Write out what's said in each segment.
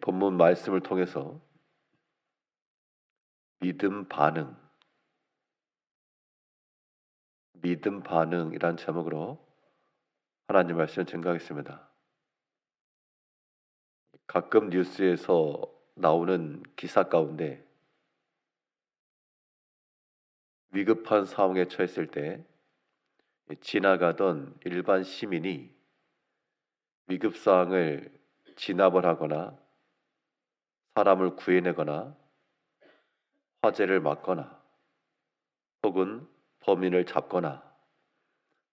본문 말씀을 통해서 믿음 반응, 믿음 반응이란 제목으로 하나님 말씀을 증거하겠습니다. 가끔 뉴스에서 나오는 기사 가운데 위급한 상황에 처했을 때 지나가던 일반 시민이 위급 상황을 진압을 하거나 사람을 구해내거나 화재를 막거나 혹은 범인을 잡거나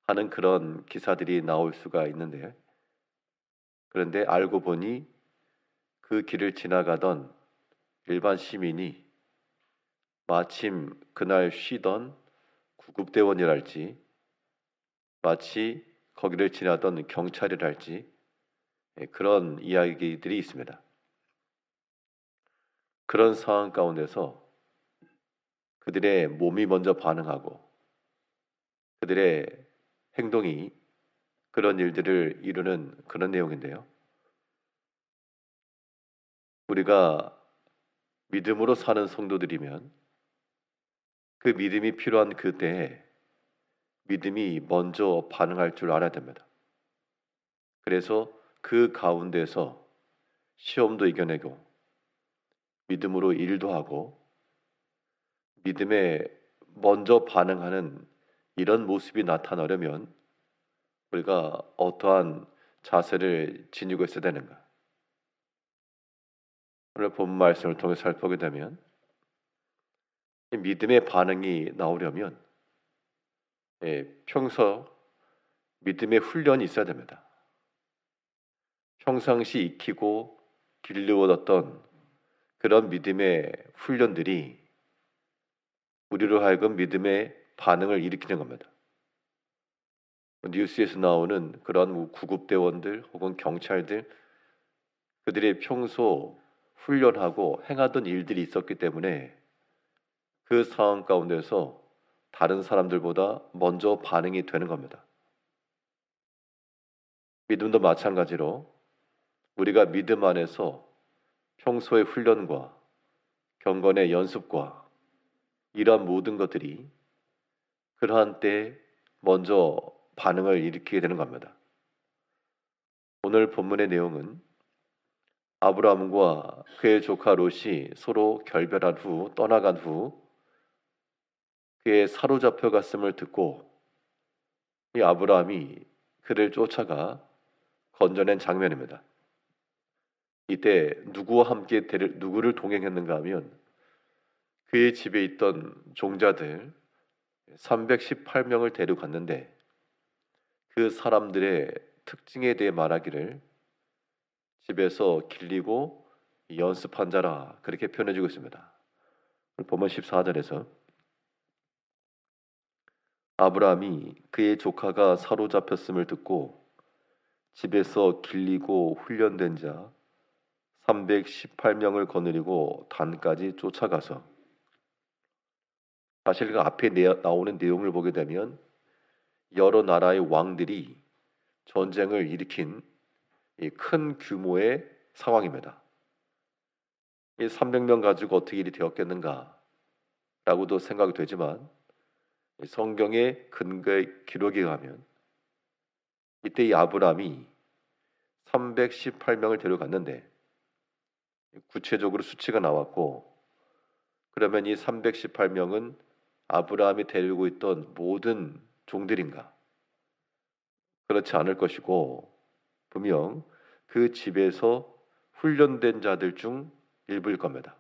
하는 그런 기사들이 나올 수가 있는데, 그런데 알고 보니 그 길을 지나가던 일반 시민이 마침 그날 쉬던 구급대원이랄지, 마치 거기를 지나던 경찰이랄지, 그런 이야기들이 있습니다. 그런 상황 가운데서 그들의 몸이 먼저 반응하고 그들의 행동이 그런 일들을 이루는 그런 내용인데요. 우리가 믿음으로 사는 성도들이면 그 믿음이 필요한 그때에 믿음이 먼저 반응할 줄 알아야 됩니다. 그래서 그 가운데서 시험도 이겨내고 믿음으로 일도 하고 믿음에 먼저 반응하는 이런 모습이 나타나려면 우리가 어떠한 자세를 지니고 있어야 되는가? 오늘 본 말씀을 통해 살펴보게 되면 이 믿음의 반응이 나오려면 평소 믿음의 훈련이 있어야 됩니다. 평상시 익히고 길러왔던 그런 믿음의 훈련들이 우리로 하여금 믿음의 반응을 일으키는 겁니다. 뉴스에서 나오는 그런 구급대원들 혹은 경찰들, 그들의 평소 훈련하고 행하던 일들이 있었기 때문에 그 상황 가운데서 다른 사람들보다 먼저 반응이 되는 겁니다. 믿음도 마찬가지로 우리가 믿음 안에서 평소의 훈련과 경건의 연습과 이러한 모든 것들이 그러한 때에 먼저 반응을 일으키게 되는 겁니다. 오늘 본문의 내용은 아브라함과 그의 조카 롯이 서로 결별한 후 떠나간 후 그의 사로잡혀 갔음을 듣고 이 아브라함이 그를 쫓아가 건져낸 장면입니다. 이때 누구와 함께 누구를 동행했는가 하면 그의 집에 있던 종자들 318명을 데려갔는데 그 사람들의 특징에 대해 말하기를 집에서 길리고 연습한 자라, 그렇게 표현해주고 있습니다. 본문 14절에서 아브라함이 그의 조카가 사로잡혔음을 듣고 집에서 길리고 훈련된 자 318명을 거느리고 단까지 쫓아가서, 사실 그 앞에 나오는 내용을 보게 되면 여러 나라의 왕들이 전쟁을 일으킨 이 큰 규모의 상황입니다. 이 300명 가지고 어떻게 일이 되었겠는가라고도 생각이 되지만 성경의 근거의 기록에 의하면 이때 이 아브라함이 318명을 데려갔는데 구체적으로 수치가 나왔고, 그러면 이 318명은 아브라함이 데리고 있던 모든 종들인가? 그렇지 않을 것이고 분명 그 집에서 훈련된 자들 중 일부일 겁니다.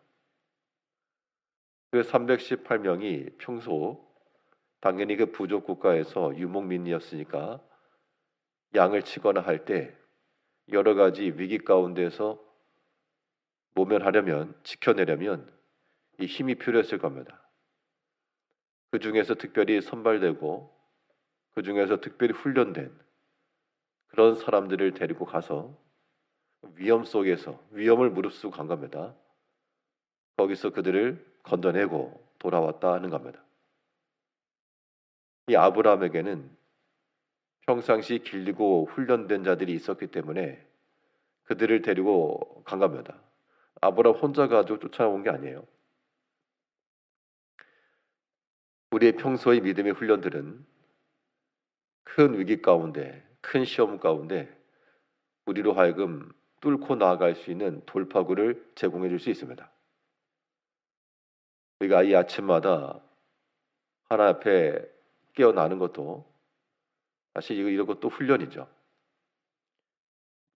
그 318명이 평소 당연히 그 부족 국가에서 유목민이었으니까 양을 치거나 할 때 여러 가지 위기 가운데서 모면하려면, 지켜내려면 이 힘이 필요했을 겁니다. 그 중에서 특별히 선발되고 그 중에서 특별히 훈련된 그런 사람들을 데리고 가서 위험 속에서 위험을 무릅쓰고 간 겁니다. 거기서 그들을 건져내고 돌아왔다 하는 겁니다. 이 아브라함에게는 평상시 길리고 훈련된 자들이 있었기 때문에 그들을 데리고 간 겁니다. 아브라함 혼자 가지고 쫓아온 게 아니에요. 우리의 평소의 믿음의 훈련들은 큰 위기 가운데, 큰 시험 가운데 우리로 하여금 뚫고 나아갈 수 있는 돌파구를 제공해 줄 수 있습니다. 우리가 이 아침마다 하나님 앞에 깨어나는 것도 사실 이런 것도 훈련이죠.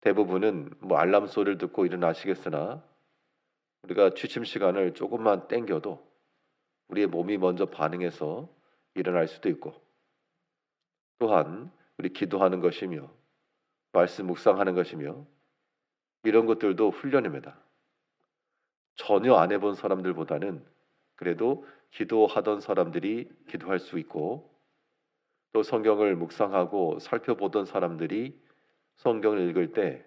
대부분은 뭐 알람 소리를 듣고 일어나시겠으나 우리가 취침 시간을 조금만 땡겨도 우리의 몸이 먼저 반응해서 일어날 수도 있고, 또한 우리 기도하는 것이며 말씀 묵상하는 것이며 이런 것들도 훈련입니다. 전혀 안 해본 사람들보다는 그래도 기도하던 사람들이 기도할 수 있고, 또 성경을 묵상하고 살펴보던 사람들이 성경을 읽을 때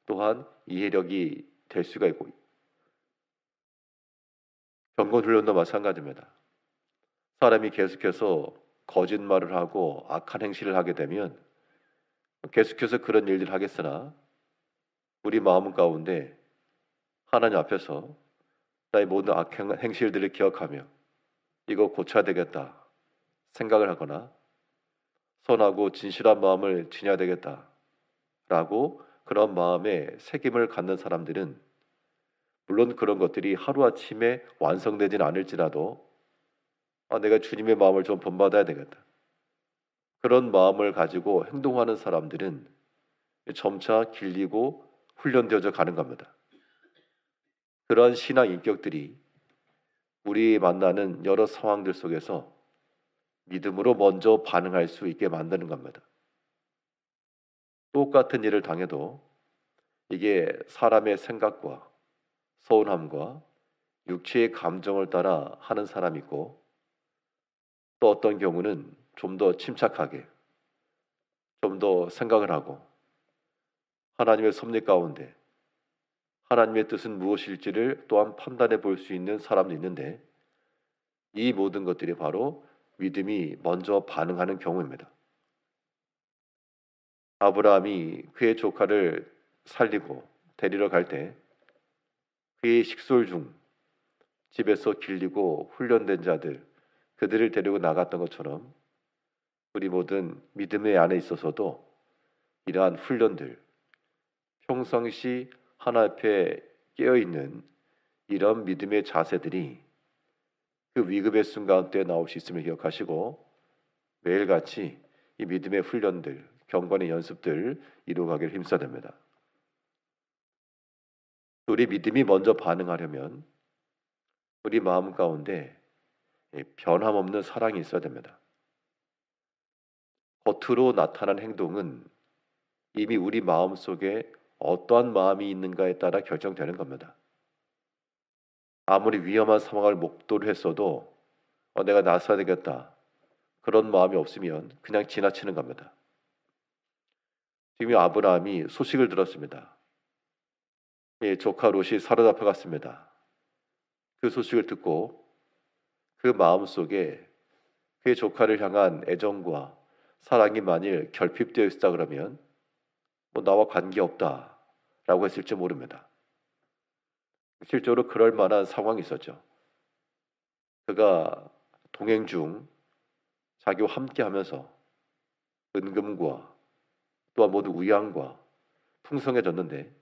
또한 이해력이 될 수가 있고, 경건 훈련도 마찬가지입니다. 사람이 계속해서 거짓말을 하고 악한 행실을 하게 되면 계속해서 그런 일들을 하겠으나 우리 마음 가운데 하나님 앞에서 나의 모든 악한 행실들을 기억하며 이거 고쳐야 되겠다 생각을 하거나 선하고 진실한 마음을 지녀야 되겠다라고 그런 마음에 책임을 갖는 사람들은, 물론 그런 것들이 하루아침에 완성되진 않을지라도 내가 주님의 마음을 좀 본받아야 되겠다, 그런 마음을 가지고 행동하는 사람들은 점차 길리고 훈련되어져 가는 겁니다. 그러한 신앙 인격들이 우리 만나는 여러 상황들 속에서 믿음으로 먼저 반응할 수 있게 만드는 겁니다. 똑같은 일을 당해도 이게 사람의 생각과 서운함과 육체의 감정을 따라 하는 사람이 있고, 또 어떤 경우는 좀 더 침착하게 좀 더 생각을 하고 하나님의 섭리 가운데 하나님의 뜻은 무엇일지를 또한 판단해 볼 수 있는 사람도 있는데, 이 모든 것들이 바로 믿음이 먼저 반응하는 경우입니다. 아브라함이 그의 조카를 살리고 데리러 갈 때 그의 식솔 중 집에서 길리고 훈련된 자들, 그들을 데리고 나갔던 것처럼 우리 모든 믿음의 안에 있어서도 이러한 훈련들, 평상시 하나님 앞에 깨어있는 이런 믿음의 자세들이 그 위급의 순간 때 나올 수 있음을 기억하시고 매일같이 이 믿음의 훈련들, 경건의 연습들 이루어가기를 힘써야 됩니다. 우리 믿음이 먼저 반응하려면 우리 마음 가운데 변함없는 사랑이 있어야 됩니다. 겉으로 나타난 행동은 이미 우리 마음 속에 어떠한 마음이 있는가에 따라 결정되는 겁니다. 아무리 위험한 상황을 목도를 했어도 내가 나서야 되겠다, 그런 마음이 없으면 그냥 지나치는 겁니다. 지금 아브라함이 소식을 들었습니다. 조카 롯이 사로잡혀 갔습니다. 그 소식을 듣고 그 마음 속에 그의 조카를 향한 애정과 사랑이 만일 결핍되어 있다 그러면 나와 관계없다라고 했을지 모릅니다. 실제로 그럴 만한 상황이 있었죠. 그가 동행 중 자기와 함께하면서 은금과 또한 모두 우양과 풍성해졌는데,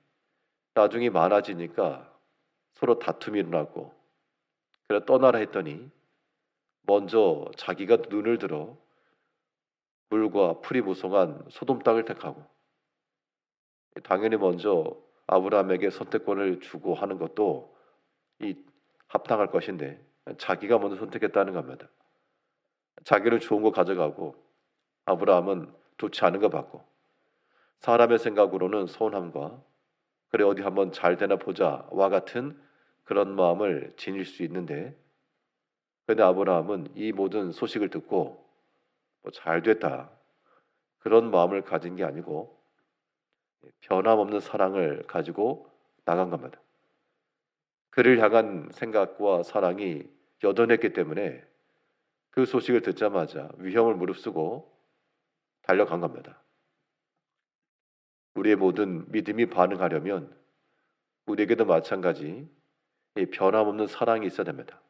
나중에 많아지니까 서로 다툼이 일어나고 그래 떠나라 했더니 먼저 자기가 눈을 들어 물과 풀이 무성한 소돔 땅을 택하고, 당연히 먼저 아브라함에게 선택권을 주고 하는 것도 이 합당할 것인데 자기가 먼저 선택했다는 겁니다. 자기는 좋은 거 가져가고 아브라함은 좋지 않은 거 받고, 사람의 생각으로는 서운함과 그래 어디 한번 잘 되나 보자와 같은 그런 마음을 지닐 수 있는데, 그런데 아브라함은 이 모든 소식을 듣고 잘 됐다 그런 마음을 가진 게 아니고 변함없는 사랑을 가지고 나간 겁니다. 그를 향한 생각과 사랑이 여전했기 때문에 그 소식을 듣자마자 위험을 무릅쓰고 달려간 겁니다. 우리의 모든 믿음이 반응하려면 우리에게도 마찬가지 이 변함없는 사랑이 있어야 됩니다.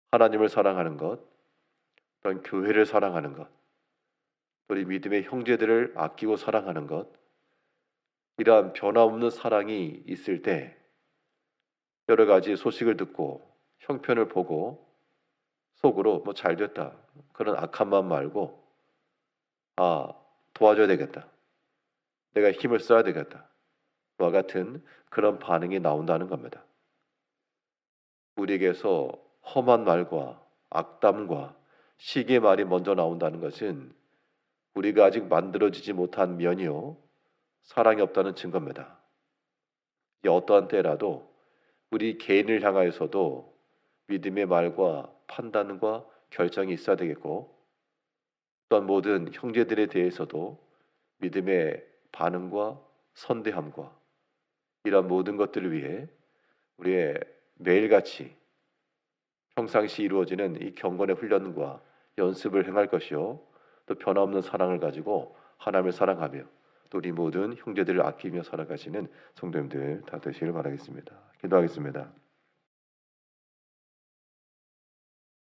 하나님을 사랑하는 것, 또한 교회를 사랑하는 것, 또 우리 믿음의 형제들을 아끼고 사랑하는 것, 이러한 변함없는 사랑이 있을 때 여러 가지 소식을 듣고 형편을 보고 속으로 뭐 잘됐다 그런 악한 마음 말고 도와줘야 되겠다, 내가 힘을 써야 되겠다 와 같은 그런 반응이 나온다는 겁니다. 우리에게서 험한 말과 악담과 시기의 말이 먼저 나온다는 것은 우리가 아직 만들어지지 못한 면이요 사랑이 없다는 증거입니다. 이 어떠한 때라도 우리 개인을 향하여서도 믿음의 말과 판단과 결정이 있어야 되겠고, 또한 모든 형제들에 대해서도 믿음의 반응과 선대함과 이러한 모든 것들을 위해 우리의 매일같이 평상시 이루어지는 이 경건의 훈련과 연습을 행할 것이요 또 변함없는 사랑을 가지고 하나님을 사랑하며 또 우리 모든 형제들을 아끼며 살아가시는 성도님들 다 되시길 바라겠습니다. 기도하겠습니다.